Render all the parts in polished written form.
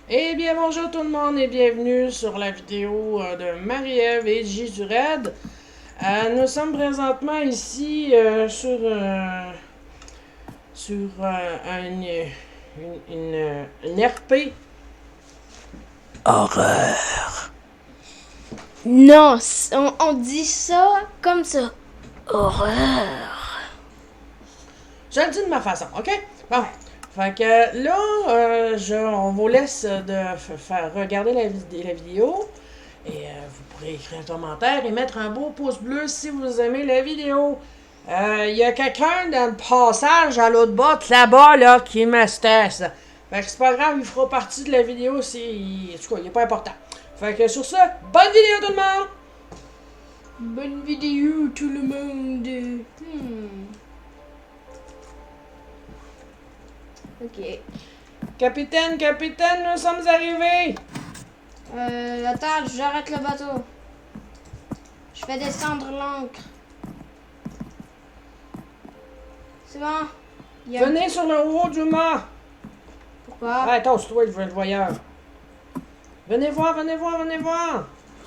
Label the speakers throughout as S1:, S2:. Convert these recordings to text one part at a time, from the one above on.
S1: Eh bien, bonjour tout le monde et bienvenue sur la vidéo de Marie-Ève et J du Raid. Nous sommes présentement ici sur une RP. Horreur.
S2: Non, on dit ça comme ça. Horreur.
S1: Je le dis de ma façon, ok? Bon. Fait que là, on vous laisse faire regarder la vidéo. Et vous pourrez écrire un commentaire et mettre un beau pouce bleu si vous aimez la vidéo. Il y a quelqu'un dans le passage à l'autre bas, là-bas, là, qui me stresse. Fait que c'est pas grave, il fera partie de la vidéo si. En tout cas, il est pas important. Fait que sur ça, bonne vidéo tout le monde!
S2: Bonne vidéo tout le monde. Ok.
S1: Capitaine, nous sommes arrivés!
S2: Attends, j'arrête le bateau. Je fais descendre l'ancre. C'est bon?
S1: Venez sur le haut du mât!
S2: Pourquoi?
S1: Ah, attends, c'est toi le voyeur. Venez voir!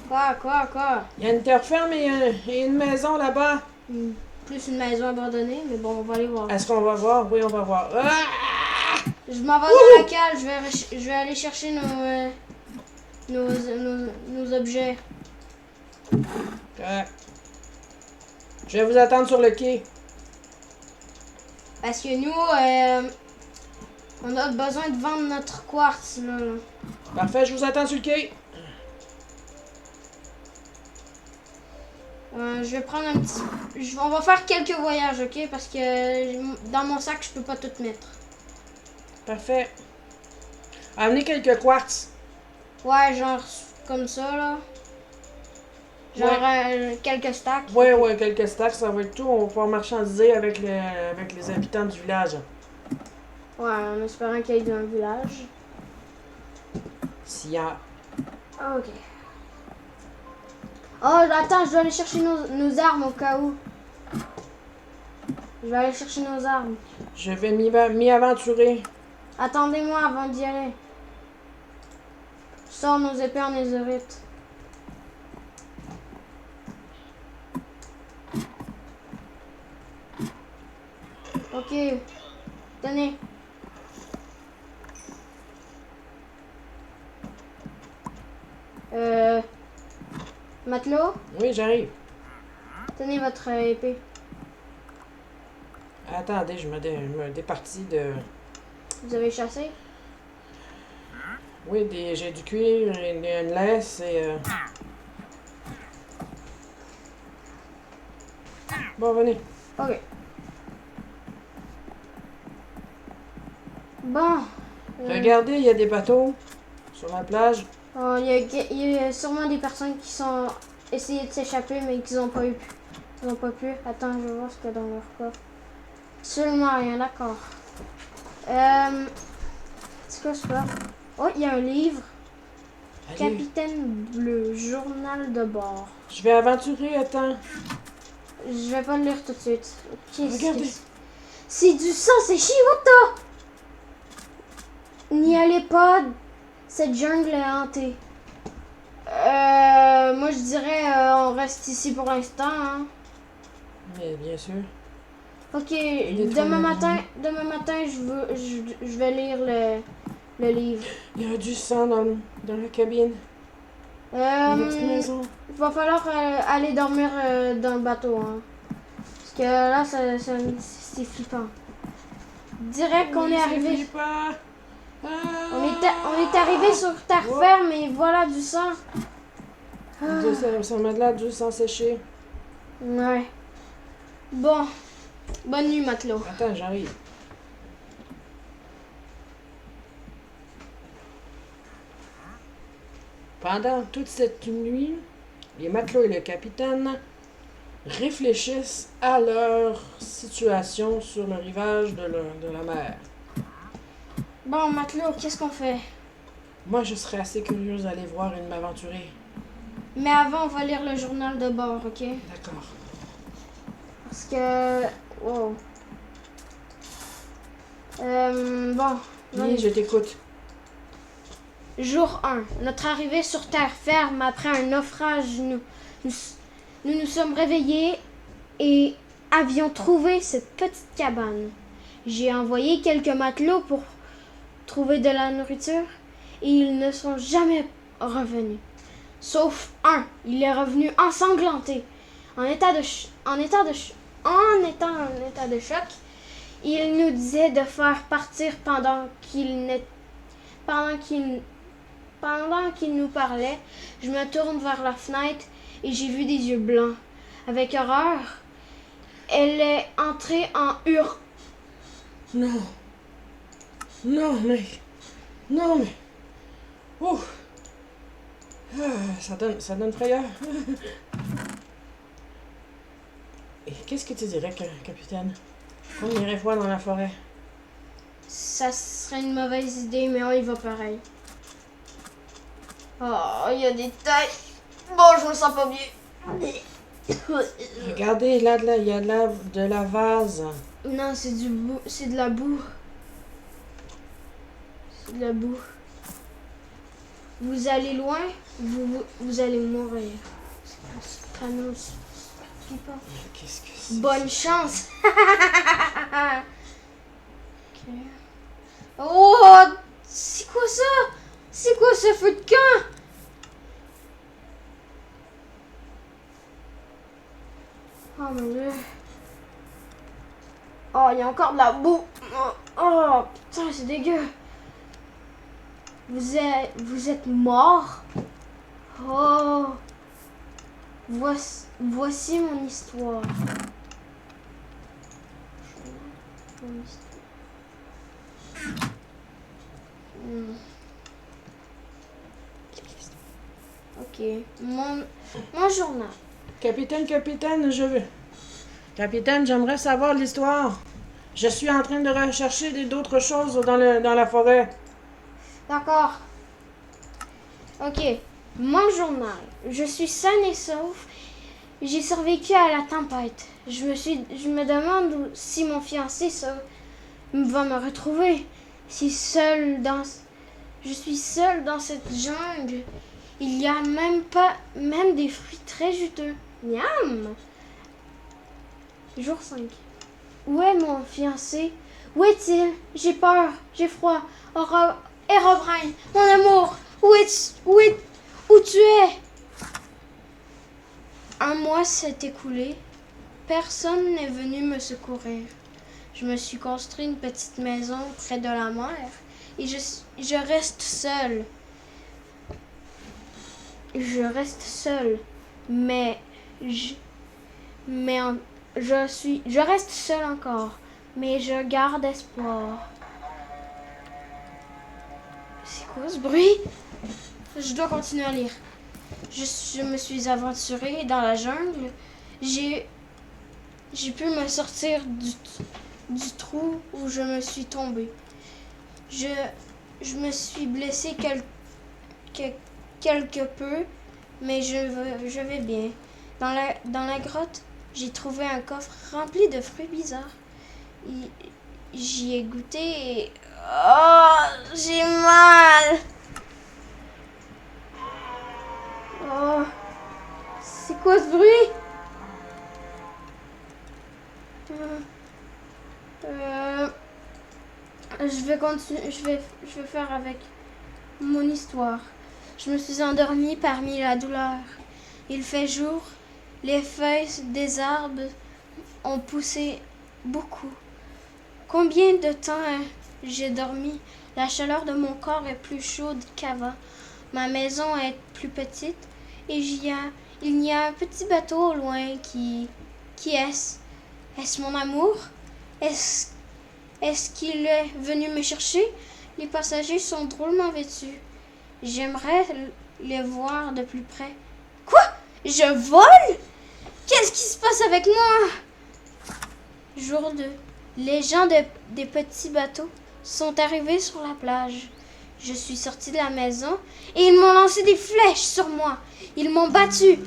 S2: Quoi?
S1: Il y a une terre ferme et une maison là-bas.
S2: Plus une maison abandonnée, mais bon, on va aller voir.
S1: Est-ce qu'on va voir? Oui, on va voir. Ah!
S2: Je m'en vais dans la cale, je vais aller chercher nos objets.
S1: Correct. Je vais vous attendre sur le quai.
S2: Parce que nous, on a besoin de vendre notre quartz, là.
S1: Parfait, je vous attends sur le quai.
S2: Je vais prendre un petit... On va faire quelques voyages, ok? Parce que dans mon sac, je peux pas tout mettre.
S1: Parfait. Amenez quelques quartz.
S2: Ouais, genre comme ça, là. Genre quelques stacks.
S1: Ouais, quelques stacks, ça va être tout. On va pouvoir marchandiser avec les habitants du village.
S2: Ouais, en espérant qu'il y ait dans le village.
S1: S'il y a...
S2: Ah, ok. Oh, attends, je dois aller chercher nos armes au cas où. Je vais aller chercher nos armes.
S1: Je vais m'y aventurer.
S2: Attendez-moi avant d'y aller. Sors nos épées en ézorite. Ok. Tenez. Matelot,
S1: Oui, j'arrive.
S2: tenez votre épée.
S1: Attendez, je me départis de...
S2: Vous avez chassé?
S1: Oui, j'ai du cuir, une laisse et... Bon, venez.
S2: Ok. Bon.
S1: Regardez, il y a des bateaux sur la plage.
S2: Il y a sûrement des personnes qui sont essayées de s'échapper, mais qui n'ont pas eu. Ils n'ont pas pu. Attends, je vais voir ce qu'il y a dans leur coffre. Absolument rien, d'accord. C'est quoi ça? Oh, il y a un livre.
S1: Allez,
S2: Capitaine Bleu, journal de bord.
S1: je vais aventurer, attends.
S2: Je vais pas le lire tout de suite.
S1: Regardez.
S2: C'est du sang, c'est Shiwata! N'y allez pas, cette jungle est hantée. Moi je dirais on reste ici pour l'instant. Hein.
S1: Mais bien sûr.
S2: Ok,
S1: est
S2: demain
S1: trop
S2: matin je vais lire le livre.
S1: Il y a du sang dans la cabine. Dans la petite maison.
S2: Il va falloir aller dormir dans le bateau. Hein. Parce que là, c'est flippant. Direct qu'on est arrivé.
S1: Ah.
S2: On est arrivé sur terre ferme et voilà du sang.
S1: Ça m'a de l'air du sang séché.
S2: Ouais. Bon. Bonne nuit, matelot.
S1: Attends, j'arrive. Pendant toute cette nuit, les matelots et le capitaine réfléchissent à leur situation sur le rivage de la mer.
S2: Bon, matelot, qu'est-ce qu'on fait?
S1: Moi, je serais assez curieuse d'aller voir et de m'aventurer.
S2: Mais avant, on va lire le journal de bord, ok?
S1: D'accord.
S2: Parce que... Wow. Bon.
S1: Oui, je t'écoute.
S2: Jour 1. Notre arrivée sur terre ferme après un naufrage. Nous sommes réveillés et avions trouvé cette petite cabane. J'ai envoyé quelques matelots pour trouver de la nourriture et ils ne sont jamais revenus. Sauf un, il est revenu ensanglanté, en état de choc. Il nous disait de faire partir pendant qu'il nous parlait. Je me tourne vers la fenêtre et j'ai vu des yeux blancs. Avec horreur, elle est entrée en hurlant.
S1: Non. Non, mais... Non, mais... Ouh. Ça donne frayeur. Et qu'est-ce que tu dirais, capitaine? On irait voir dans la forêt.
S2: Ça serait une mauvaise idée, mais on y va pareil. Oh, il y a des tailles. Bon, je me sens pas bien.
S1: Regardez, là, il y a de la vase.
S2: Non, c'est de la boue. C'est de la boue. Vous allez loin, vous allez mourir.
S1: Qu'est-ce que c'est?
S2: Bonne chance. Okay. Oh, c'est quoi ça? C'est quoi ce feu de camp? Oh mon Dieu. Oh, il y a encore de la boue. Oh, putain, c'est dégueu. Vous êtes mort? Oh. Voici mon histoire. Ok. Mon journal.
S1: Capitaine, je veux. Capitaine, j'aimerais savoir l'histoire. Je suis en train de rechercher d'autres choses dans la forêt.
S2: D'accord. Ok. Mon journal. Je suis sain et sauf. J'ai survécu à la tempête. Je me demande si mon fiancé va me retrouver. Je suis seule dans cette jungle. Il y a même des fruits très juteux. Miam! Jour 5. Où est mon fiancé? Où est-il? J'ai peur, j'ai froid. Herobrine, mon amour, où tu es? Un mois s'est écoulé. Personne n'est venu me secourir. Je me suis construit une petite maison près de la mer et je reste seule. Je reste seule, mais je reste seule encore, mais je garde espoir. C'est quoi ce bruit? Je dois continuer à lire. Je me suis aventurée dans la jungle. J'ai pu me sortir du trou où je me suis tombée. Je me suis blessée quelque peu, mais je vais bien. Dans la grotte, j'ai trouvé un coffre rempli de fruits bizarres. J'y ai goûté et... Oh, j'ai mal! Oh, c'est quoi ce bruit? Je vais continuer, je vais faire avec mon histoire. Je me suis endormie parmi la douleur. Il fait jour, les feuilles des arbres ont poussé beaucoup. Combien de temps j'ai dormi? La chaleur de mon corps est plus chaude qu'avant. Ma maison est plus petite et il y a un petit bateau au loin qui est-ce? Est-ce mon amour? Est-ce qu'il est venu me chercher? Les passagers sont drôlement vêtus. J'aimerais les voir de plus près. Quoi? Je vole? Qu'est-ce qui se passe avec moi? Jour 2. Les gens des petits bateaux sont arrivés sur la plage. Je suis sortie de la maison et ils m'ont lancé des flèches sur moi. Ils m'ont battue.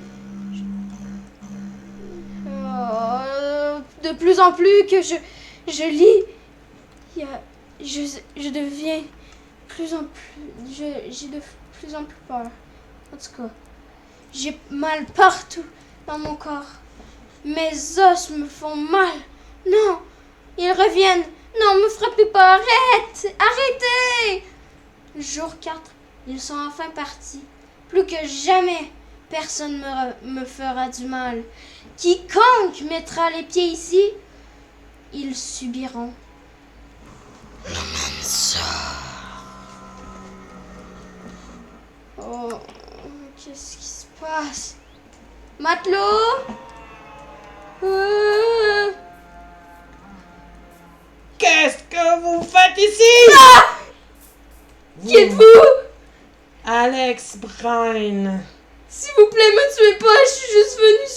S2: De plus en plus que je lis, je deviens plus en plus... J'ai de plus en plus peur. En tout cas, j'ai mal partout dans mon corps. Mes os me font mal. Non, ils reviennent. Non, me frappez pas, arrête! Arrêtez! Jour 4, ils sont enfin partis. Plus que jamais, personne me fera du mal. Quiconque mettra les pieds ici, ils subiront. Oh, qu'est-ce qui se passe? Matelot?
S1: Qu'est-ce que vous faites ici?
S2: Qui êtes-vous?
S1: Alex Brine.
S2: S'il vous plaît, me tuez pas, je suis juste venue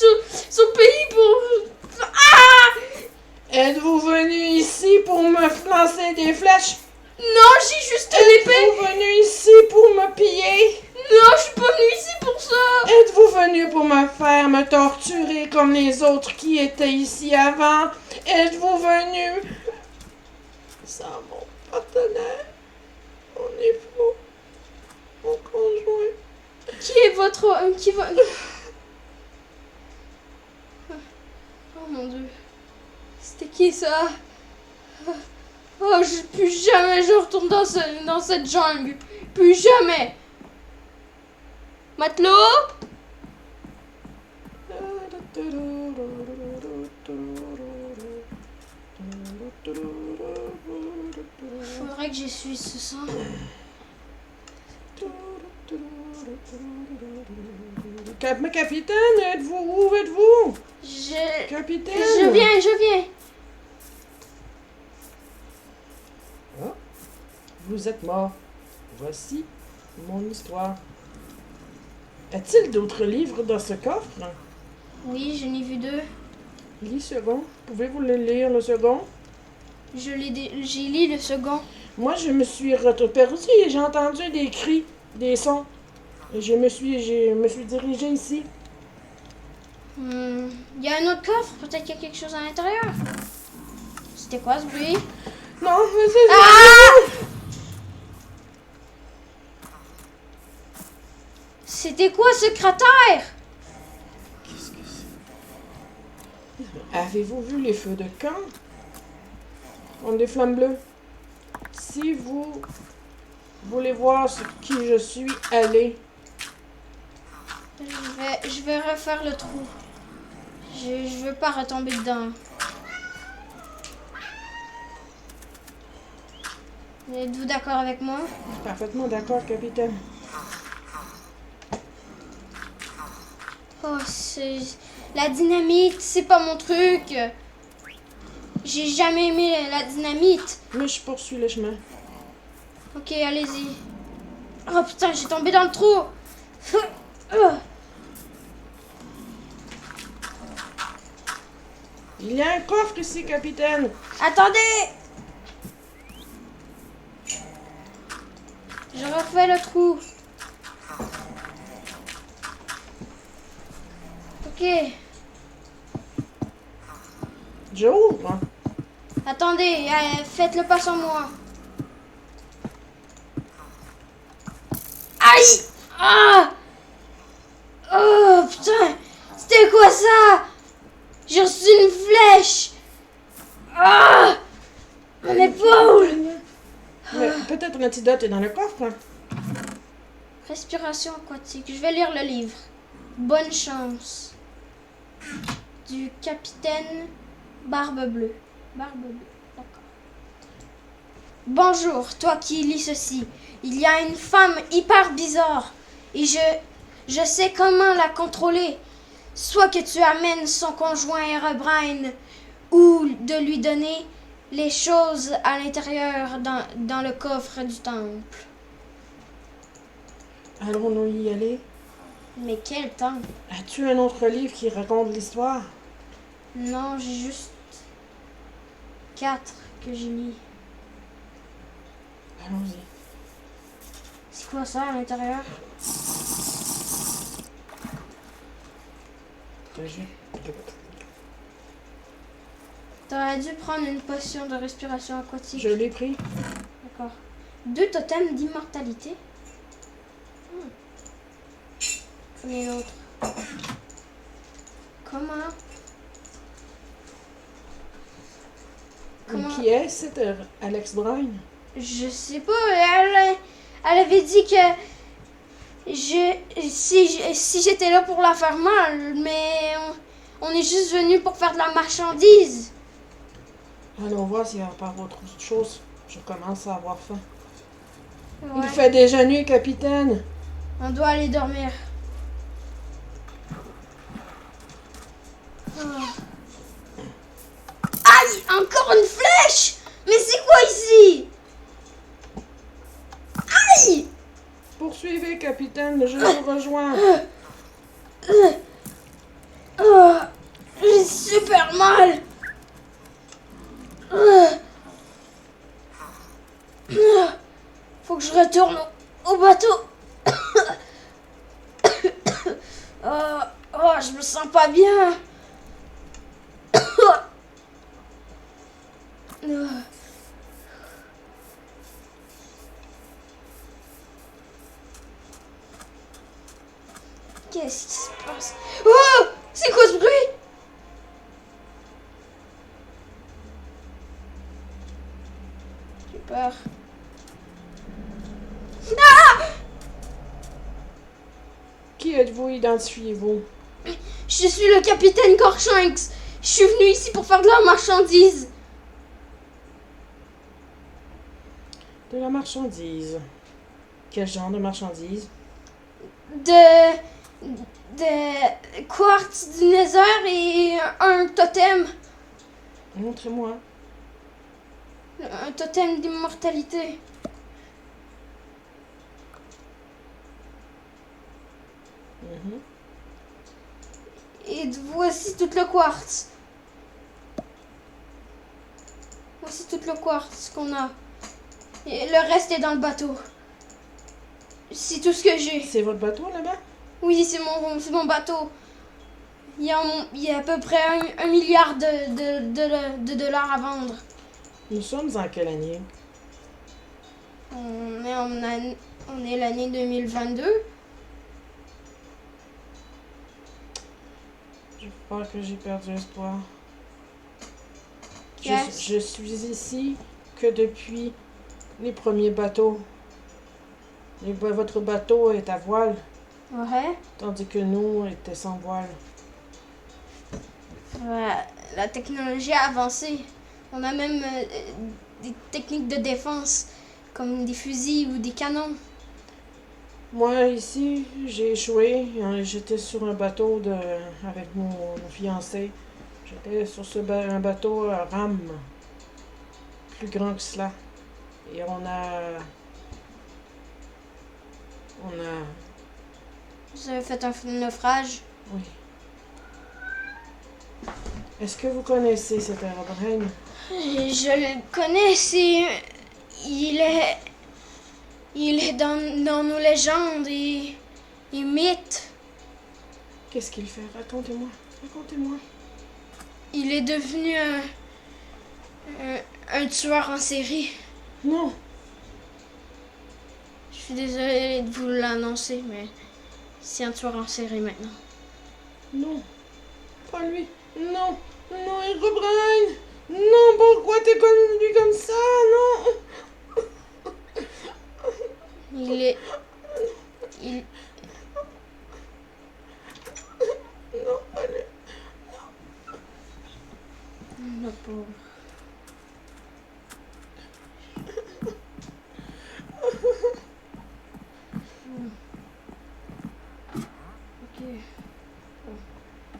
S2: sur le pays pour... Ah!
S1: Êtes-vous venu ici pour me lancer des flèches?
S2: Non, j'ai juste l'épée.
S1: Êtes-vous venu ici pour me piller?
S2: Non, je suis pas venue ici pour ça.
S1: Êtes-vous venu pour me faire me torturer comme les autres qui étaient ici avant? Êtes-vous venu sans mon partenaire, mon époux, mon conjoint?
S2: Qui est votre... qui va... Oh mon Dieu. C'était qui ça? Oh, plus jamais je retourne dans cette jungle. Plus jamais. Matelot? Faudrait que j'essuie ce sang.
S1: Mais capitaine, êtes-vous où? Êtes-vous? Capitaine?
S2: Je viens.
S1: Ah, vous êtes mort. Voici mon histoire. Y a-t-il d'autres livres dans ce coffre?
S2: Oui, j'en ai vu 2.
S1: Lis second. Pouvez-vous le lire, le second?
S2: J'ai lu le second.
S1: Moi, je me suis perdu et j'ai entendu des cris, des sons. Et je me suis dirigée ici.
S2: Il y a un autre coffre. Peut-être qu'il y a quelque chose à l'intérieur. C'était quoi ce bruit?
S1: Non, mais c'est...
S2: Ah! C'était quoi ce cratère?
S1: Qu'est-ce que c'est? Avez-vous vu les feux de camp? On des flammes bleues. Si vous voulez voir qui je suis, allez.
S2: Je vais refaire le trou. Je veux pas retomber dedans. Êtes-vous d'accord avec moi?
S1: Parfaitement d'accord, capitaine.
S2: Oh, c'est... La dynamite, c'est pas mon truc. J'ai jamais aimé la dynamite.
S1: Mais je poursuis le chemin.
S2: Ok, allez-y. Oh putain, j'ai tombé dans le trou.
S1: Il y a un coffre ici, capitaine.
S2: Attendez! Je refais le trou. Ok.
S1: J'ouvre.
S2: Attendez, faites le pas sans moi. Aïe! Ah! Oh putain! C'était quoi ça? J'ai reçu une flèche! Ah! Mon épaule!
S1: Mais peut-être l'antidote est dans le coffre.
S2: Respiration aquatique. Je vais lire le livre. Bonne chance. Du capitaine Barbe Bleue. Barbe Bleue, d'accord. Bonjour, toi qui lis ceci. Il y a une femme hyper bizarre et je sais comment la contrôler. Soit que tu amènes son conjoint Herobrine ou de lui donner les choses à l'intérieur dans le coffre du temple.
S1: Allons-nous y aller?
S2: Mais quel temps?
S1: As-tu un autre livre qui raconte l'histoire?
S2: Non, j'ai juste 4 que j'ai lis.
S1: Allons-y.
S2: C'est quoi ça à l'intérieur? T'aurais dû prendre une potion de respiration aquatique.
S1: Je l'ai pris.
S2: D'accord. 2 totems d'immortalité. Et l'autre. Comment?
S1: Qui est cette Alex Brown?
S2: Je sais pas. Elle avait dit que si j'étais là pour la faire mal, mais on est juste venu pour faire de la marchandise.
S1: Allons voir s'il y a pas autre chose. Je commence à avoir faim.
S2: Ouais.
S1: Il fait déjà nuit, capitaine.
S2: On doit aller dormir. Aïe! Encore une flèche! Mais c'est quoi ici? Aïe!
S1: Poursuivez, capitaine, je vous rejoins.
S2: Oh, j'ai super mal. Faut que je retourne au bateau. Je me sens pas bien. Qu'est-ce qui se passe? Oh! C'est quoi ce bruit? J'ai peur.
S1: Qui êtes-vous? Identifiez-vous.
S2: Je suis le capitaine Corshanks. Je suis venu ici pour faire de la marchandise.
S1: De la marchandise. Quel genre de marchandise?
S2: De quartz du nether et un totem.
S1: Montrez-moi.
S2: Un totem d'immortalité.
S1: Mhm.
S2: Et voici tout le quartz. Voici tout le quartz qu'on a. Et le reste est dans le bateau. C'est tout ce que j'ai.
S1: C'est votre bateau là-bas?
S2: Oui, c'est mon bateau. Il y a à peu près un milliard de dollars à vendre.
S1: Nous sommes en quelle année?
S2: On est l'année 2022.
S1: Je crois que j'ai perdu espoir.
S2: Yes.
S1: Je suis ici que depuis les premiers bateaux. Votre bateau est à voile,
S2: Ouais.
S1: tandis que nous étions sans voile.
S2: Ouais. La technologie a avancé. On a même des techniques de défense, comme des fusils ou des canons.
S1: Moi, ici, j'ai échoué. J'étais sur un bateau avec mon fiancé. J'étais sur un bateau à rame, plus grand que cela. Et on a...
S2: Vous avez fait un naufrage.
S1: Oui. Est-ce que vous connaissez cet Herobrine?
S2: Je le connais, il est dans nos légendes et mythes.
S1: Qu'est-ce qu'il fait? Racontez-moi. Racontez-moi.
S2: Il est devenu un tueur en série.
S1: Non.
S2: Je suis désolée de vous l'annoncer, mais c'est un tueur en série maintenant.
S1: Non. Pas lui. Non. Non, Herobrine. Non, pourquoi t'es conduit comme ça? Non.
S2: Il
S1: Non, pas lui.
S2: Le pauvre. Ok. Bon.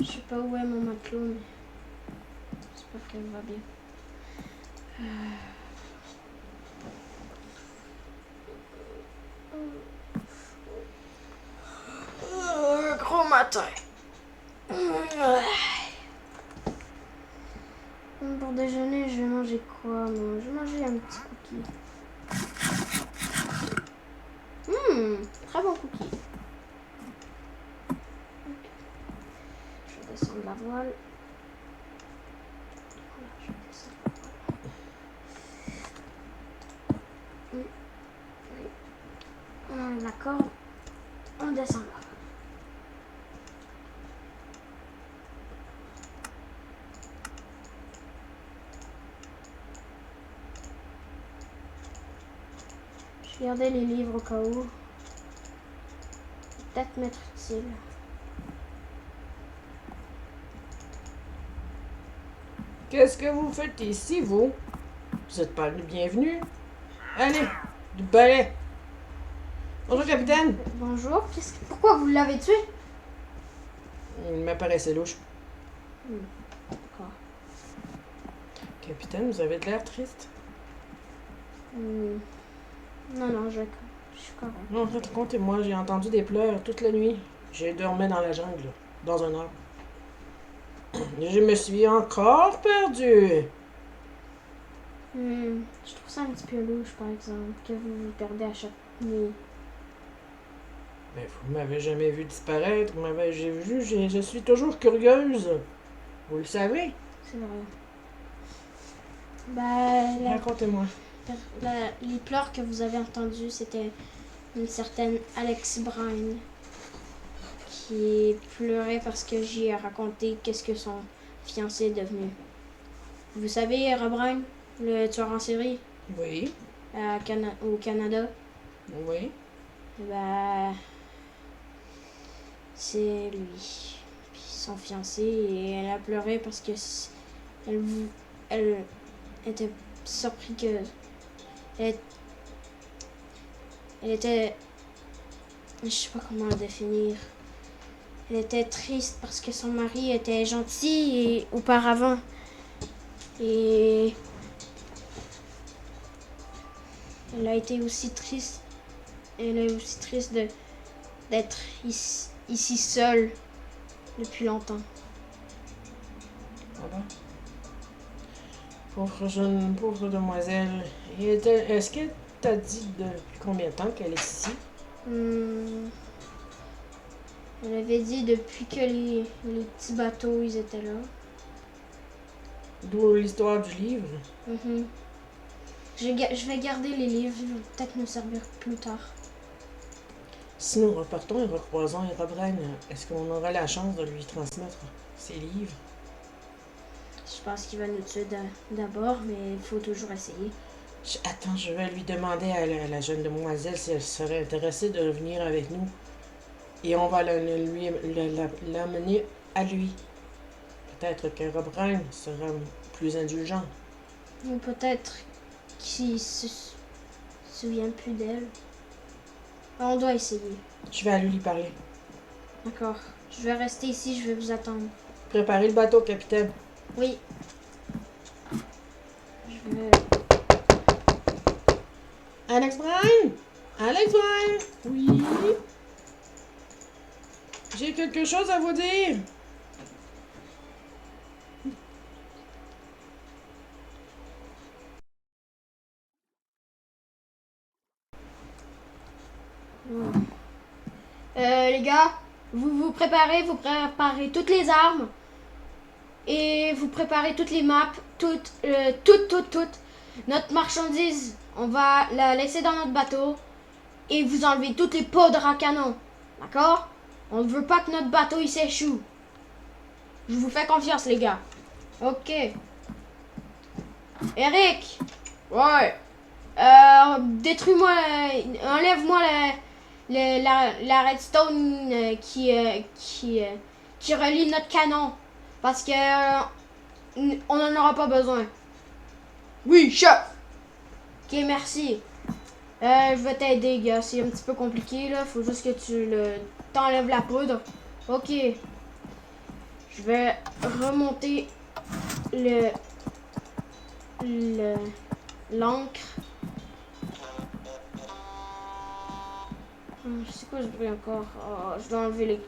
S2: Je sais pas où est mon matelot, mais j'espère qu'elle va bien. Un gros matin. Pour déjeuner, je vais manger quoi, moi? Je vais manger un petit cookie. Très bon cookie. Ok. Je vais descendre la voile. Voilà, je vais descendre la voile. la corde. On descend là. Je vais garder les livres au cas où. Peut-être m'être utile.
S1: Qu'est-ce que vous faites ici, vous? Vous êtes pas le bienvenu. Allez, du balai. Bonjour, capitaine.
S2: Bonjour, pourquoi vous l'avez tué?
S1: Il m'apparaissait louche.
S2: D'accord.
S1: Capitaine, vous avez de l'air triste.
S2: Non, je suis correct.
S1: Non, racontez-moi, j'ai entendu des pleurs toute la nuit. J'ai dormi dans la jungle, dans un arbre. Je me suis encore perdue.
S2: Je trouve ça un petit peu louche, par exemple, que vous vous perdez à chaque nuit.
S1: Mais vous m'avez jamais vu disparaître, j'ai vu, je suis toujours curieuse. Vous le savez?
S2: C'est vrai. Ben,
S1: Racontez-moi.
S2: les pleurs que vous avez entendus, c'était une certaine Alex Brine qui pleurait parce que j'y ai raconté qu'est-ce que son fiancé est devenu. Vous savez, Robrine, le tueur en série
S1: Oui,
S2: au Canada?
S1: oui.
S2: Ben, c'est lui. Puis son fiancé, et elle a pleuré parce que elle était surprise que elle était, je sais pas comment le définir. Elle était triste parce que son mari était gentil auparavant. Et elle a été aussi triste. Elle est aussi triste d'être ici seule depuis longtemps.
S1: Ah bon? Pauvre demoiselle. Est-ce qu'elle t'a dit depuis combien de temps qu'elle est ici?
S2: Elle avait dit depuis que les petits bateaux ils étaient là.
S1: D'où l'histoire du livre.
S2: Je vais garder les livres, ils vont peut-être nous servir plus tard.
S1: Si nous repartons et recroisons Herobrine, est-ce qu'on aura la chance de lui transmettre ses livres?
S2: Je pense qu'il va nous tuer d'abord, mais il faut toujours essayer.
S1: Attends, je vais lui demander à la jeune demoiselle si elle serait intéressée de venir avec nous. Et on va l'amener à lui. Peut-être qu'Herobrine sera plus indulgent.
S2: Ou peut-être qu'il se souvient plus d'elle. On doit essayer.
S1: Je vais aller lui parler.
S2: D'accord. Je vais rester ici, je vais vous attendre.
S1: Préparez le bateau, capitaine.
S2: Oui. Je vais...
S1: Alex Brine! Alex Brine! Oui? J'ai quelque chose à vous dire.
S2: Les gars, vous préparez toutes les armes. Et vous préparez toutes les maps, toutes. Notre marchandise, on va la laisser dans notre bateau. Et vous enlevez toutes les poudres à canon. D'accord? On ne veut pas que notre bateau il s'échoue. Je vous fais confiance, les gars. Ok. Eric! Ouais. Détruis-moi, enlève-moi la redstone qui relie notre canon. Parce que on n'en aura pas besoin. Oui, chef! Ok, merci. Je vais t'aider, gars. C'est un petit peu compliqué, là. Faut juste que t'enlèves la poudre. Ok. Je vais remonter l'encre. C'est quoi ce bruit encore? Oh, je dois enlever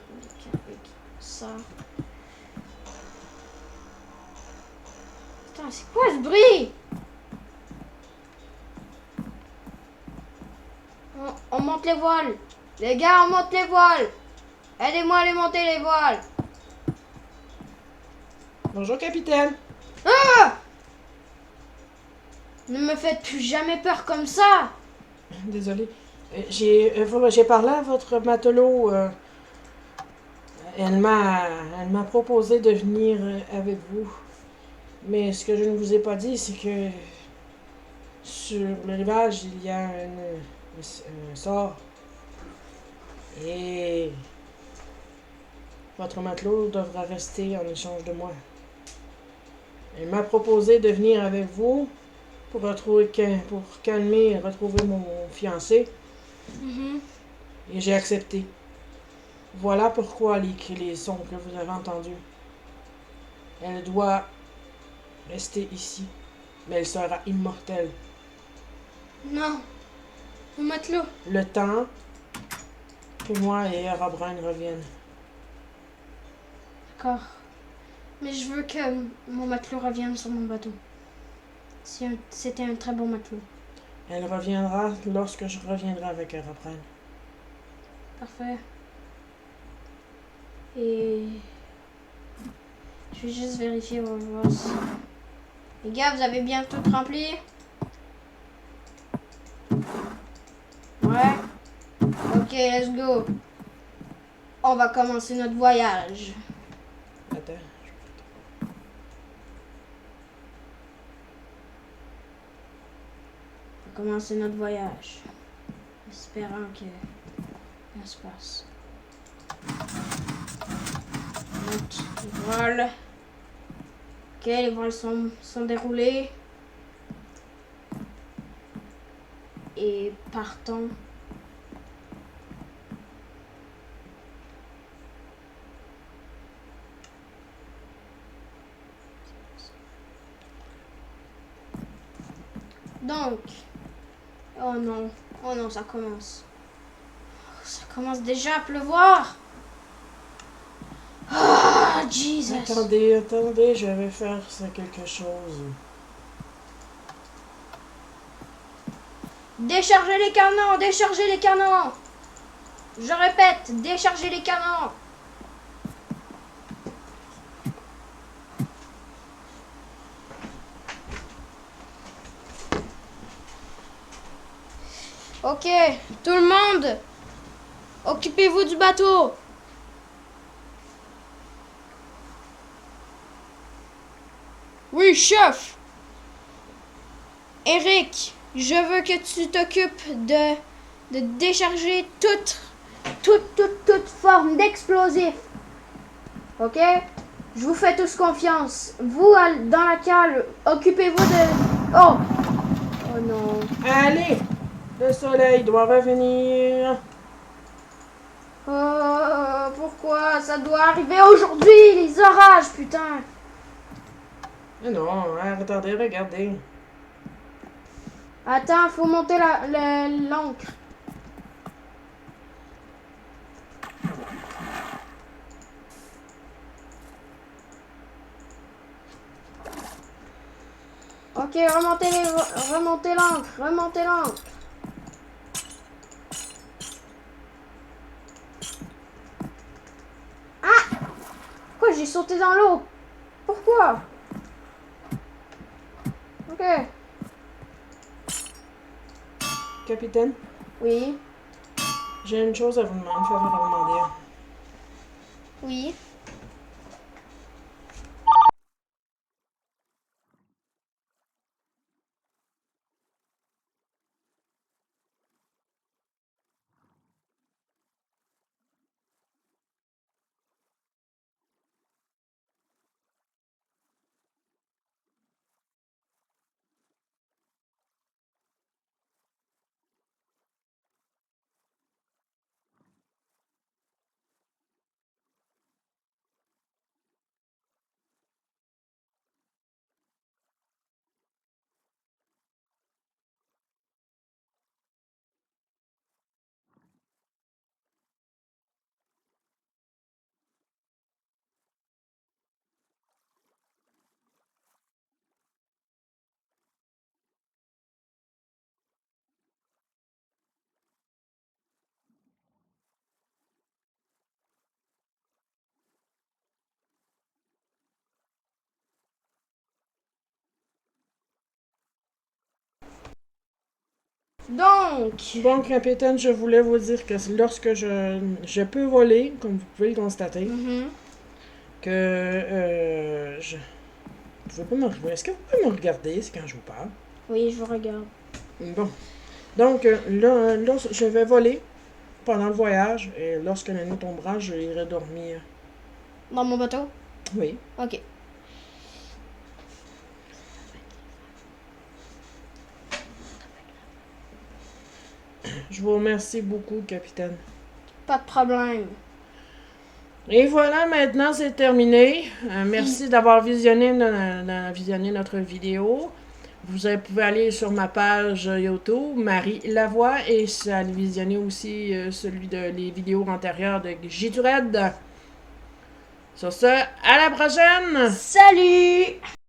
S2: ça. Putain, c'est quoi ce bruit? On monte les voiles. Les gars, on monte les voiles. Aidez-moi à les monter les voiles.
S1: Bonjour, capitaine.
S2: Ah! Ne me faites plus jamais peur comme ça.
S1: Désolé. J'ai parlé à votre matelot. Elle m'a elle m'a proposé de venir avec vous. Mais ce que je ne vous ai pas dit, c'est que sur le rivage, il y a un sort. Et votre matelot devra rester en échange de moi. Elle m'a proposé de venir avec vous pour calmer et retrouver mon fiancé.
S2: Mhm.
S1: Et j'ai accepté. Voilà pourquoi les sons que vous avez entendus. Elle doit rester ici, mais elle sera immortelle.
S2: Non, mon matelot.
S1: Le temps que moi et Herobrine reviennent.
S2: D'accord. Mais je veux que mon matelot revienne sur mon bateau. C'était un très bon matelot.
S1: Elle reviendra lorsque je reviendrai avec Herobrine.
S2: Parfait. Et je vais juste vérifier, on va voir si... Les gars, vous avez bien tout rempli? Ouais. Ok, let's go. On va commencer notre voyage.
S1: Attends.
S2: On va commencer notre voyage. Espérant que ça se passe. Notre vol. Ok, les voiles sont déroulées. Et partons. Donc, oh non, ça commence. Ça commence déjà à pleuvoir. Ah, Jesus.
S1: Attendez, je vais faire ça quelque chose.
S2: Déchargez les canons, déchargez les canons. Je répète, déchargez les canons. Ok, tout le monde, occupez-vous du bateau. Oui, chef. Eric, je veux que tu t'occupes de décharger toute forme d'explosif. Ok? Je vous fais tous confiance. Vous, dans la cale, occupez-vous de... Oh! Oh non.
S1: Allez! Le soleil doit revenir.
S2: Oh, pourquoi ça doit arriver aujourd'hui, les orages, putain!
S1: Mais non, attendez, regardez.
S2: Attends, faut monter l'encre. Ok, remontez l'encre, remontez l'encre. Ah! Pourquoi j'ai sauté dans l'eau? Pourquoi? Ok.
S1: Capitaine,
S2: Oui.
S1: j'ai une chose à vous demander, une faveur à vous demander.
S2: Oui. Donc,
S1: Bon, capitaine, je voulais vous dire que lorsque je peux voler, comme vous pouvez le constater,
S2: mhm.
S1: que vous pouvez pas me... Est-ce que vous pouvez me regarder, c'est quand je vous parle?
S2: Oui, je vous regarde.
S1: Bon. Donc, là, je vais voler pendant le voyage, et lorsque la nuit tombera, je irai dormir.
S2: Dans mon bateau?
S1: Oui.
S2: Ok.
S1: Je vous remercie beaucoup, capitaine.
S2: Pas de problème.
S1: Et voilà, maintenant c'est terminé. Merci d'avoir visionné, visionné notre vidéo. Pouvez aller sur ma page YouTube, Marie Lavoie, et aller visionner aussi celui de les vidéos antérieures de J-Tourette. Sur ce, à la prochaine!
S2: Salut!